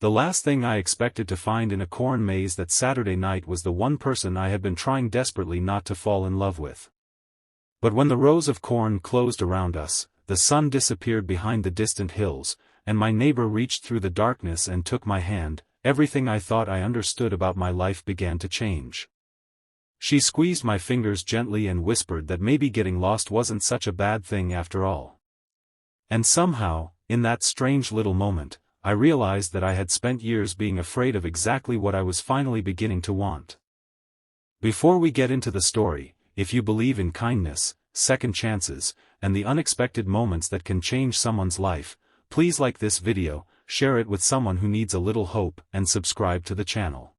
The last thing I expected to find in a corn maze that Saturday night was the one person I had been trying desperately not to fall in love with. But when the rows of corn closed around us, the sun disappeared behind the distant hills, and my neighbor reached through the darkness and took my hand, everything I thought I understood about my life began to change. She squeezed my fingers gently and whispered that maybe getting lost wasn't such a bad thing after all. And somehow, in that strange little moment, I realized that I had spent years being afraid of exactly what I was finally beginning to want. Before we get into the story, if you believe in kindness, second chances, and the unexpected moments that can change someone's life, please like this video, share it with someone who needs a little hope, and subscribe to the channel.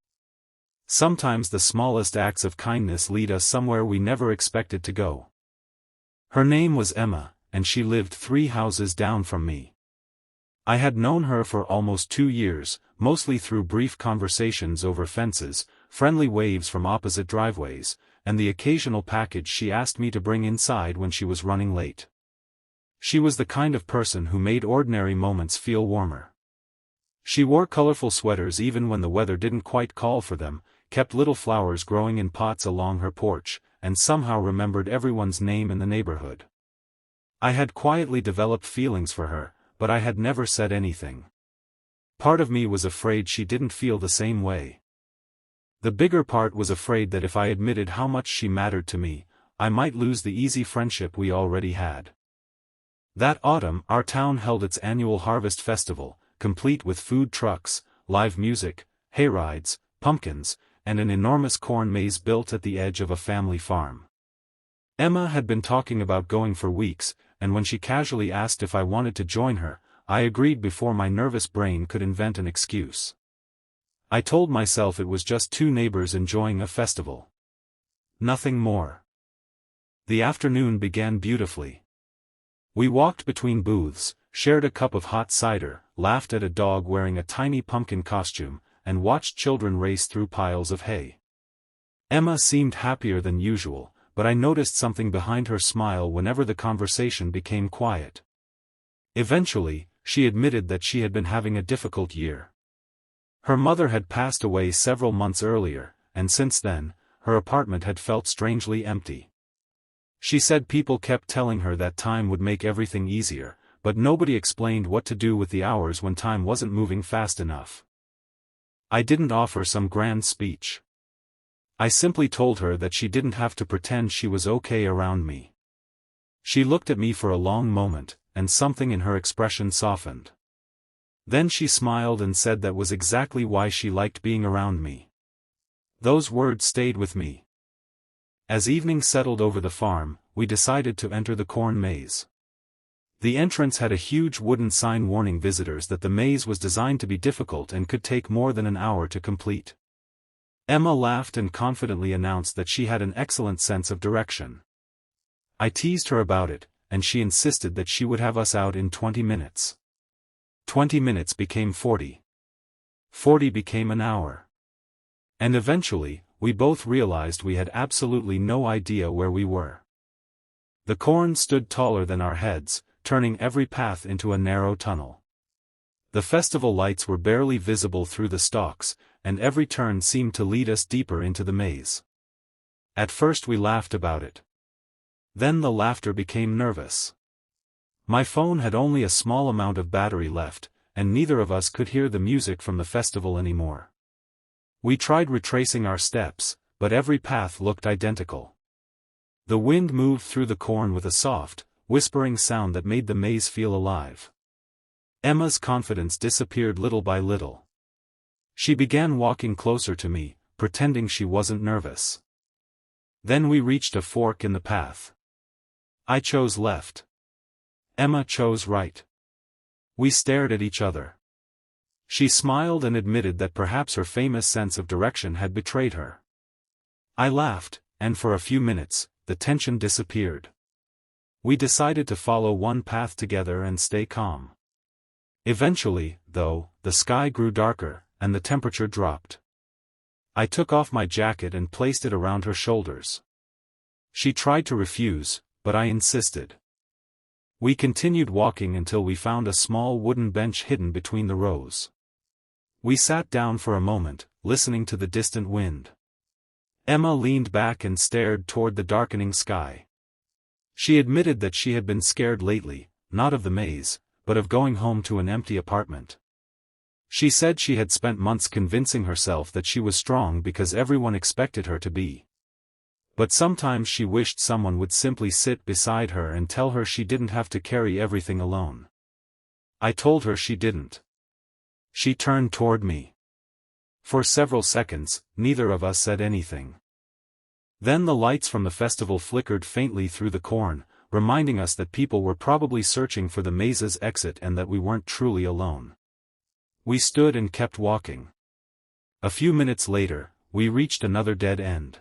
Sometimes the smallest acts of kindness lead us somewhere we never expected to go. Her name was Emma, and she lived 3 houses down from me. I had known her for almost 2 years, mostly through brief conversations over fences, friendly waves from opposite driveways, and the occasional package she asked me to bring inside when she was running late. She was the kind of person who made ordinary moments feel warmer. She wore colorful sweaters even when the weather didn't quite call for them, kept little flowers growing in pots along her porch, and somehow remembered everyone's name in the neighborhood. I had quietly developed feelings for her, but I had never said anything. Part of me was afraid she didn't feel the same way. The bigger part was afraid that if I admitted how much she mattered to me, I might lose the easy friendship we already had. That autumn, our town held its annual harvest festival, complete with food trucks, live music, hayrides, pumpkins, and an enormous corn maze built at the edge of a family farm. Emma had been talking about going for weeks, and when she casually asked if I wanted to join her, I agreed before my nervous brain could invent an excuse. I told myself it was just 2 neighbors enjoying a festival. Nothing more. The afternoon began beautifully. We walked between booths, shared a cup of hot cider, laughed at a dog wearing a tiny pumpkin costume, and watched children race through piles of hay. Emma seemed happier than usual, but I noticed something behind her smile whenever the conversation became quiet. Eventually, she admitted that she had been having a difficult year. Her mother had passed away several months earlier, and since then, her apartment had felt strangely empty. She said people kept telling her that time would make everything easier, but nobody explained what to do with the hours when time wasn't moving fast enough. I didn't offer some grand speech. I simply told her that she didn't have to pretend she was okay around me. She looked at me for a long moment, and something in her expression softened. Then she smiled and said that was exactly why she liked being around me. Those words stayed with me. As evening settled over the farm, we decided to enter the corn maze. The entrance had a huge wooden sign warning visitors that the maze was designed to be difficult and could take more than an hour to complete. Emma laughed and confidently announced that she had an excellent sense of direction. I teased her about it, and she insisted that she would have us out in 20 minutes. 20 minutes became 40. 40 became an hour. And eventually, we both realized we had absolutely no idea where we were. The corn stood taller than our heads, turning every path into a narrow tunnel. The festival lights were barely visible through the stalks, and every turn seemed to lead us deeper into the maze. At first we laughed about it. Then the laughter became nervous. My phone had only a small amount of battery left, and neither of us could hear the music from the festival anymore. We tried retracing our steps, but every path looked identical. The wind moved through the corn with a soft, whispering sound that made the maze feel alive. Emma's confidence disappeared little by little. She began walking closer to me, pretending she wasn't nervous. Then we reached a fork in the path. I chose left. Emma chose right. We stared at each other. She smiled and admitted that perhaps her famous sense of direction had betrayed her. I laughed, and for a few minutes, the tension disappeared. We decided to follow one path together and stay calm. Eventually, though, the sky grew darker, and the temperature dropped. I took off my jacket and placed it around her shoulders. She tried to refuse, but I insisted. We continued walking until we found a small wooden bench hidden between the rows. We sat down for a moment, listening to the distant wind. Emma leaned back and stared toward the darkening sky. She admitted that she had been scared lately, not of the maze, but of going home to an empty apartment. She said she had spent months convincing herself that she was strong because everyone expected her to be. But sometimes she wished someone would simply sit beside her and tell her she didn't have to carry everything alone. I told her she didn't. She turned toward me. For several seconds, neither of us said anything. Then the lights from the festival flickered faintly through the corn, reminding us that people were probably searching for the maze's exit and that we weren't truly alone. We stood and kept walking. A few minutes later, we reached another dead end.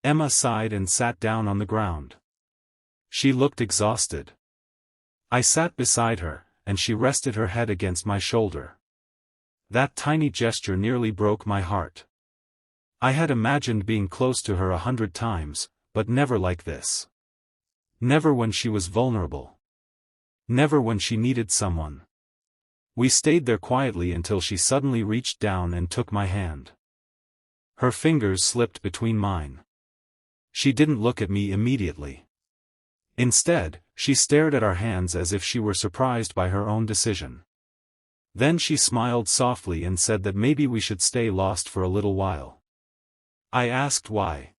Emma sighed and sat down on the ground. She looked exhausted. I sat beside her, and she rested her head against my shoulder. That tiny gesture nearly broke my heart. I had imagined being close to her 100 times, but never like this. Never when she was vulnerable. Never when she needed someone. We stayed there quietly until she suddenly reached down and took my hand. Her fingers slipped between mine. She didn't look at me immediately. Instead, she stared at our hands as if she were surprised by her own decision. Then she smiled softly and said that maybe we should stay lost for a little while. I asked why.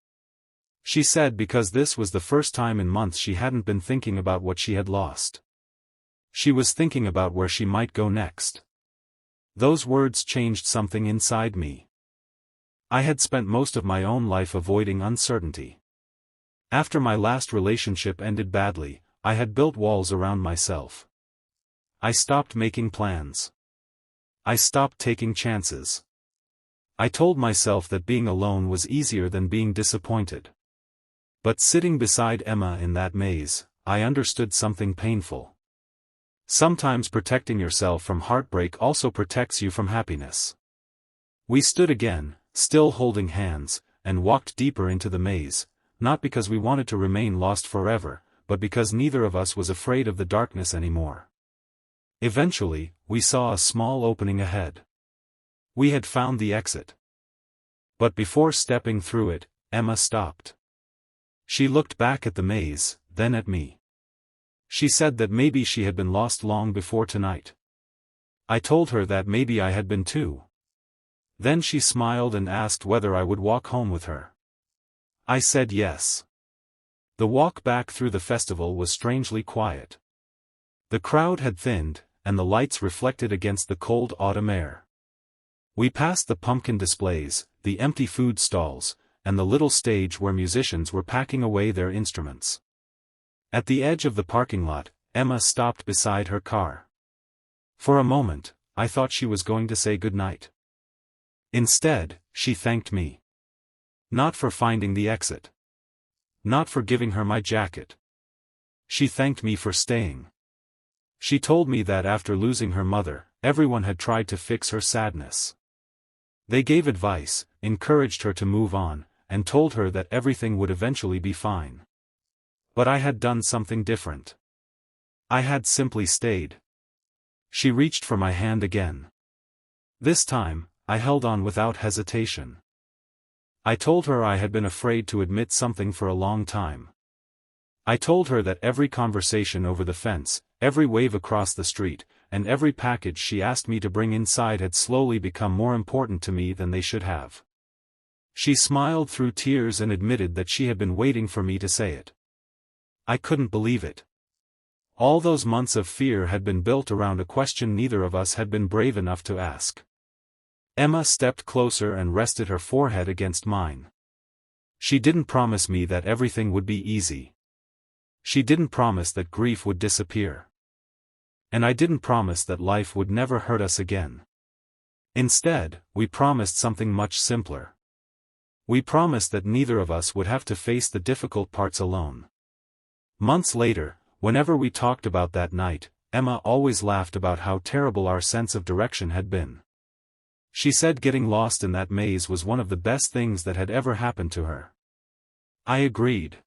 She said because this was the first time in months she hadn't been thinking about what she had lost. She was thinking about where she might go next. Those words changed something inside me. I had spent most of my own life avoiding uncertainty. After my last relationship ended badly, I had built walls around myself. I stopped making plans. I stopped taking chances. I told myself that being alone was easier than being disappointed. But sitting beside Emma in that maze, I understood something painful. Sometimes protecting yourself from heartbreak also protects you from happiness. We stood again, still holding hands, and walked deeper into the maze, not because we wanted to remain lost forever, but because neither of us was afraid of the darkness anymore. Eventually, we saw a small opening ahead. We had found the exit. But before stepping through it, Emma stopped. She looked back at the maze, then at me. She said that maybe she had been lost long before tonight. I told her that maybe I had been too. Then she smiled and asked whether I would walk home with her. I said yes. The walk back through the festival was strangely quiet. The crowd had thinned, and the lights reflected against the cold autumn air. We passed the pumpkin displays, the empty food stalls, and the little stage where musicians were packing away their instruments. At the edge of the parking lot, Emma stopped beside her car. For a moment, I thought she was going to say goodnight. Instead, she thanked me. Not for finding the exit. Not for giving her my jacket. She thanked me for staying. She told me that after losing her mother, everyone had tried to fix her sadness. They gave advice, encouraged her to move on, and told her that everything would eventually be fine. But I had done something different. I had simply stayed. She reached for my hand again. This time, I held on without hesitation. I told her I had been afraid to admit something for a long time. I told her that every conversation over the fence, every wave across the street, and every package she asked me to bring inside had slowly become more important to me than they should have. She smiled through tears and admitted that she had been waiting for me to say it. I couldn't believe it. All those months of fear had been built around a question neither of us had been brave enough to ask. Emma stepped closer and rested her forehead against mine. She didn't promise me that everything would be easy. She didn't promise that grief would disappear. And I didn't promise that life would never hurt us again. Instead, we promised something much simpler. We promised that neither of us would have to face the difficult parts alone. Months later, whenever we talked about that night, Emma always laughed about how terrible our sense of direction had been. She said getting lost in that maze was one of the best things that had ever happened to her. I agreed.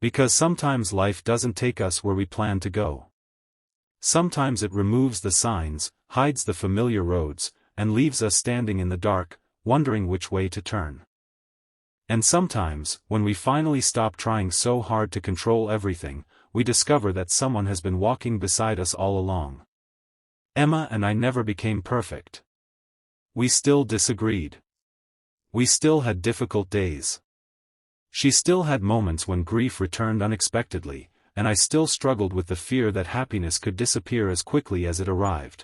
Because sometimes life doesn't take us where we plan to go. Sometimes it removes the signs, hides the familiar roads, and leaves us standing in the dark, wondering which way to turn. And sometimes, when we finally stop trying so hard to control everything, we discover that someone has been walking beside us all along. Emma and I never became perfect. We still disagreed. We still had difficult days. She still had moments when grief returned unexpectedly, and I still struggled with the fear that happiness could disappear as quickly as it arrived.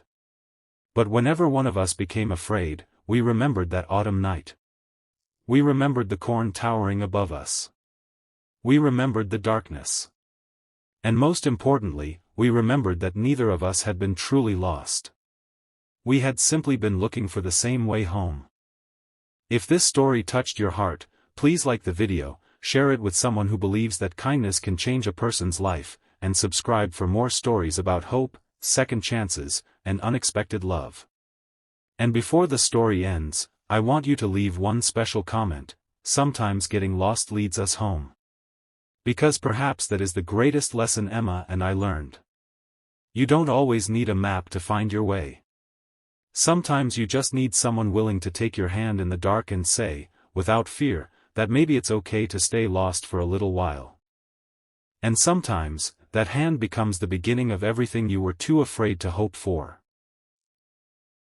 But whenever one of us became afraid, we remembered that autumn night. We remembered the corn towering above us. We remembered the darkness. And most importantly, we remembered that neither of us had been truly lost. We had simply been looking for the same way home. If this story touched your heart, please like the video, share it with someone who believes that kindness can change a person's life, and subscribe for more stories about hope, second chances, and unexpected love. And before the story ends, I want you to leave one special comment: sometimes getting lost leads us home. Because perhaps that is the greatest lesson Emma and I learned. You don't always need a map to find your way. Sometimes you just need someone willing to take your hand in the dark and say, without fear, that maybe it's okay to stay lost for a little while. And sometimes, that hand becomes the beginning of everything you were too afraid to hope for.